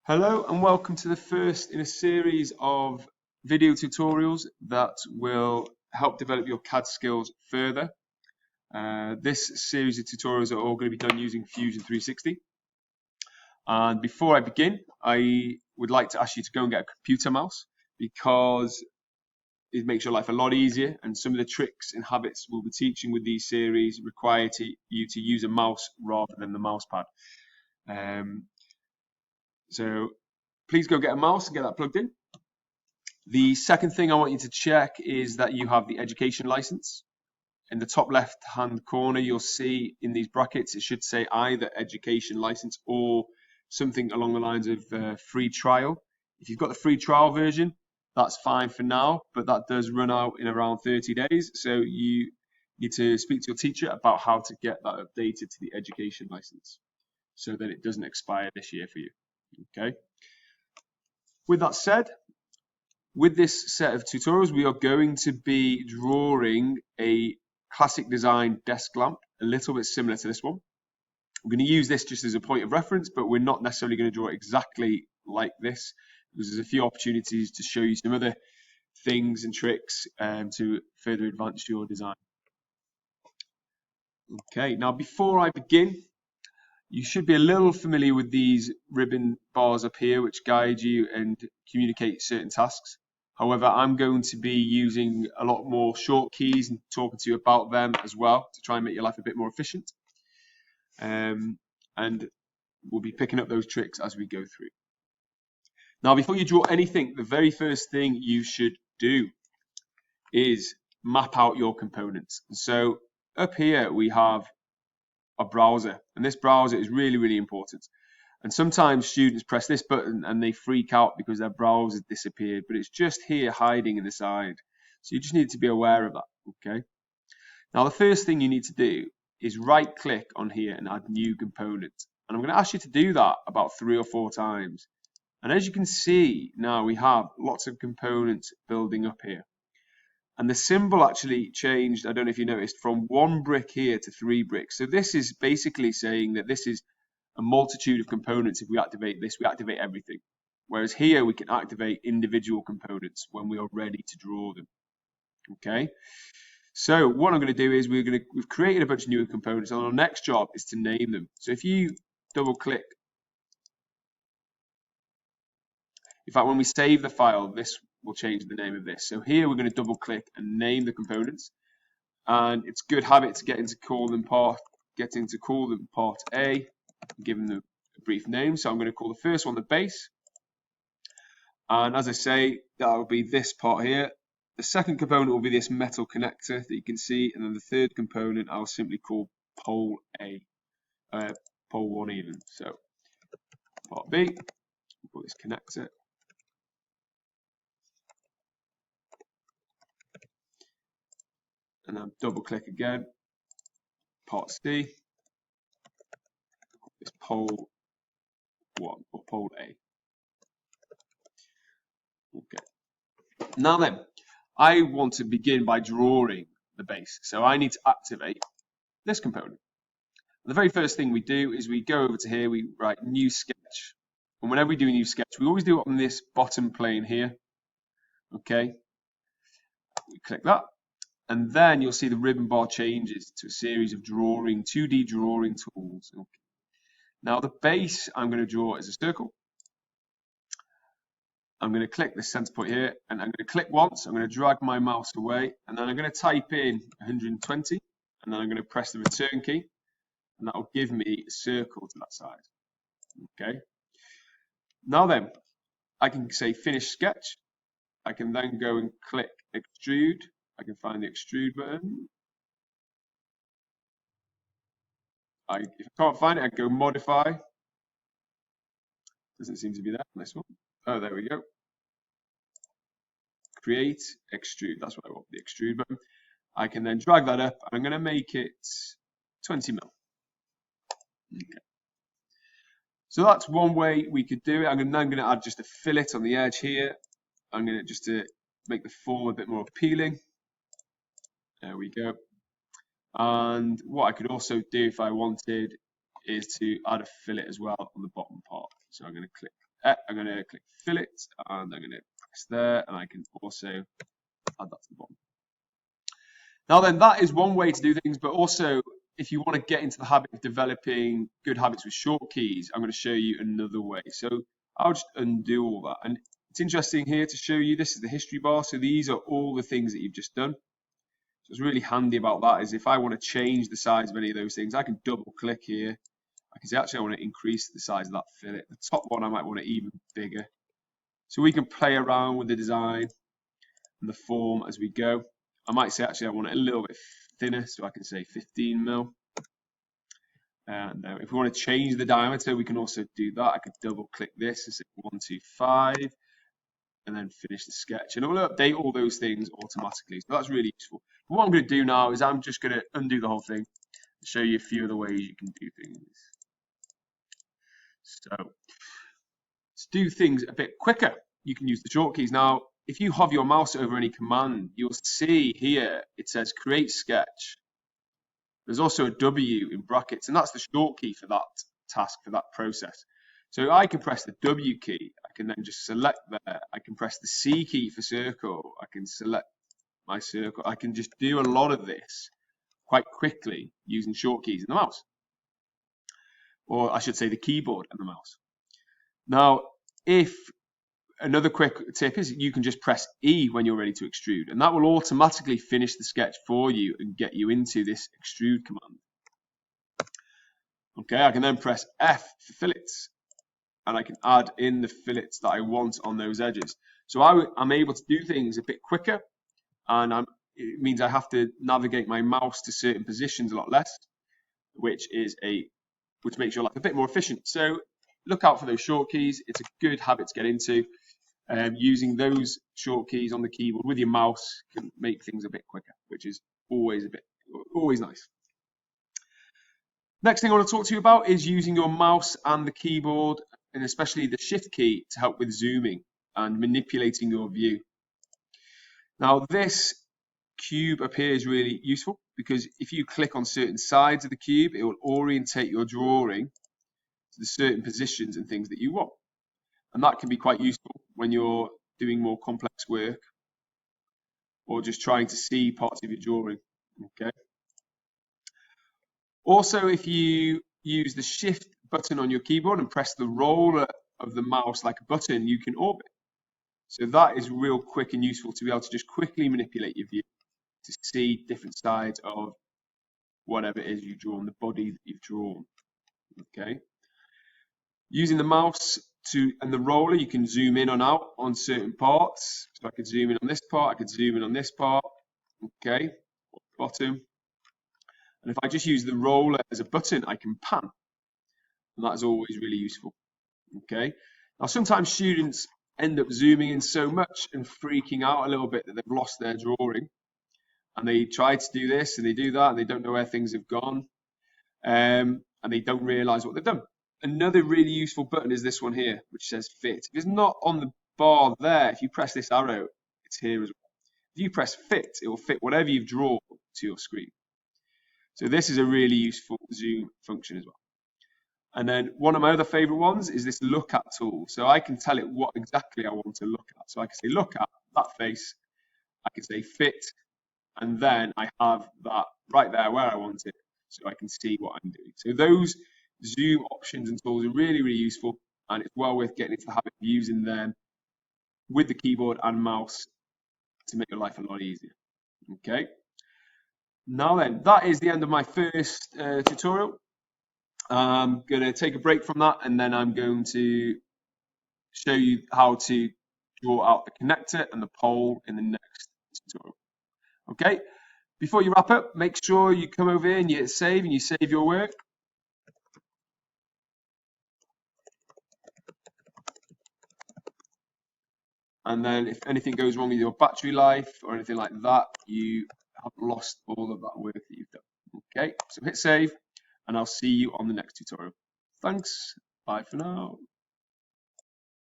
Hello and welcome to the first in a series of video tutorials that will help develop your CAD skills further. This series of tutorials are all going to be done using Fusion 360. And before I begin, I would like to ask you to go and get a computer mouse because it makes your life a lot easier, and some of the tricks and habits we'll be teaching with these series require you to use a mouse rather than the mouse pad. So please go get a mouse and get that plugged in. The second thing I want you to check is that you have the education license. In the top left hand corner, you'll see in these brackets, it should say either education license or something along the lines of free trial. If you've got the free trial version, that's fine for now, but that does run out in around 30 days. So you need to speak to your teacher about how to get that updated to the education license so that it doesn't expire this year for you. Okay. With that said, with this set of tutorials, we are going to be drawing a classic design desk lamp, a little bit similar to this one. I'm going to use this just as a point of reference, but we're not necessarily going to draw it exactly like this, because there's a few opportunities to show you some other things and tricks to further advance your design. Okay, now before I begin, you should be a little familiar with these ribbon bars up here, which guide you and communicate certain tasks. However, I'm going to be using a lot more short keys and talking to you about them as well to try and make your life a bit more efficient. And we'll be picking up those tricks as we go through. Now, before you draw anything, the very first thing you should do is map out your components. So up here we have a browser, and this browser is really, really important. And sometimes students press this button and they freak out because their browser disappeared, but it's just here hiding in the side. So you just need to be aware of that, okay? Now, the first thing you need to do is right click on here and add new component. And I'm going to ask you to do that about 3 or 4 times. And as you can see, now we have lots of components building up here. And the symbol actually changed, I don't know if you noticed, from 1 brick here to 3 bricks. So this is basically saying that this is a multitude of components. If we activate this, we activate everything. Whereas here we can activate individual components when we are ready to draw them. Okay. So what I'm going to do is we've created a bunch of new components, and our next job is to name them. So if you double click, in fact, when we save the file, this will change the name of this. So here we're going to double click and name the components. And it's good habit to get into call them part A, giving them a brief name. So I'm going to call the first one the base. And as I say, that will be this part here. The second component will be this metal connector that you can see. And then the third component I'll simply call pole A, pole 1 even. So part B, we'll call this connector. And then double click again, part C, this pole 1 or pole A. Okay. Now then, I want to begin by drawing the base. So I need to activate this component. The very first thing we do is we go over to here, we write new sketch. And whenever we do a new sketch, we always do it on this bottom plane here. Okay. We click that. And then you'll see the ribbon bar changes to a series of 2D drawing tools. Okay. Now the base I'm going to draw is a circle. I'm going to click the center point here, and I'm going to click once. I'm going to drag my mouse away, and then I'm going to type in 120, and then I'm going to press the return key, and that will give me a circle to that side. Okay. Now then, I can say finish sketch. I can then go and click extrude. I can find the extrude button. If I can't find it, I go modify. Doesn't seem to be that on this one. Oh, there we go. Create, extrude. That's what I want, the extrude button. I can then drag that up. I'm going to make it 20 mil. Okay. So that's one way we could do it. I'm then going to add just a fillet on the edge here. I'm going to just to make the form a bit more appealing. There we go. And what I could also do if I wanted is to add a fillet as well on the bottom part. So I'm going to click I'm going to click fillet, and I'm going to press there, and I can also add that to the bottom. Now then, that is one way to do things, but also if you want to get into the habit of developing good habits with short keys, I'm going to show you another way. So I'll just undo all that. And it's interesting here to show you, this is the history bar. So these are all the things that you've just done. So what's really handy about that is if I want to change the size of any of those things, I can double click here. I can say, actually, I want to increase the size of that fillet. The top one, I might want it even bigger. So we can play around with the design and the form as we go. I might say, actually, I want it a little bit thinner, so I can say 15 mil. And if we want to change the diameter, we can also do that. I could double click this and say 125, and then finish the sketch. And it will update all those things automatically. So that's really useful. But what I'm going to do now is I'm just going to undo the whole thing and show you a few of the ways you can do things. So to do things a bit quicker, you can use the short keys. Now, if you hover your mouse over any command, you'll see here it says create sketch. There's also a W in brackets, and that's the short key for that task, for that process. So I can press the W key, I can then just select there, I can press the C key for circle, I can select my circle, I can just do a lot of this quite quickly using short keys in the mouse. Or I should say the keyboard and the mouse. Now, another quick tip is you can just press E when you're ready to extrude, and that will automatically finish the sketch for you and get you into this extrude command. Okay, I can then press F for fillets, and I can add in the fillets that I want on those edges. So I'm able to do things a bit quicker, and it means I have to navigate my mouse to certain positions a lot less, which makes your life a bit more efficient. So look out for those short keys. It's a good habit to get into. Using those short keys on the keyboard with your mouse can make things a bit quicker, which is always nice. Next thing I want to talk to you about is using your mouse and the keyboard, and especially the shift key, to help with zooming and manipulating your view. Now, this cube up here is really useful because if you click on certain sides of the cube, it will orientate your drawing to the certain positions and things that you want. And that can be quite useful when you're doing more complex work or just trying to see parts of your drawing. Okay. Also, if you use the shift button on your keyboard and press the roller of the mouse like a button, you can orbit. So that is real quick and useful to be able to just quickly manipulate your view to see different sides of whatever it is you've drawn, the body that you've drawn. Okay. Using the mouse and the roller, you can zoom in and out on certain parts. So I could zoom in on this part, I could zoom in on this part, okay, bottom. And if I just use the roller as a button, I can pan. And that is always really useful, okay. Now, sometimes students end up zooming in so much and freaking out a little bit that they've lost their drawing. And they try to do this and they do that and they don't know where things have gone. And they don't realize what they've done. Another really useful button is this one here, which says fit. If it's not on the bar there, if you press this arrow, it's here as well. If you press fit, it will fit whatever you've drawn to your screen. So this is a really useful zoom function as well. And then one of my other favorite ones is this look at tool. So I can tell it what exactly I want to look at. So I can say look at that face, I can say fit, and then I have that right there where I want it, so I can see what I'm doing. So those zoom options and tools are really, really useful, and it's well worth getting into the habit of using them with the keyboard and mouse to make your life a lot easier. Okay. Now then, that is the end of my first tutorial. I'm going to take a break from that, and then I'm going to show you how to draw out the connector and the pole in the next tutorial. Okay. Before you wrap up, make sure you come over here and you hit save and you save your work. And then if anything goes wrong with your battery life or anything like that, you have lost all of that work that you've done. Okay, so hit save and I'll see you on the next tutorial. Thanks, bye for now.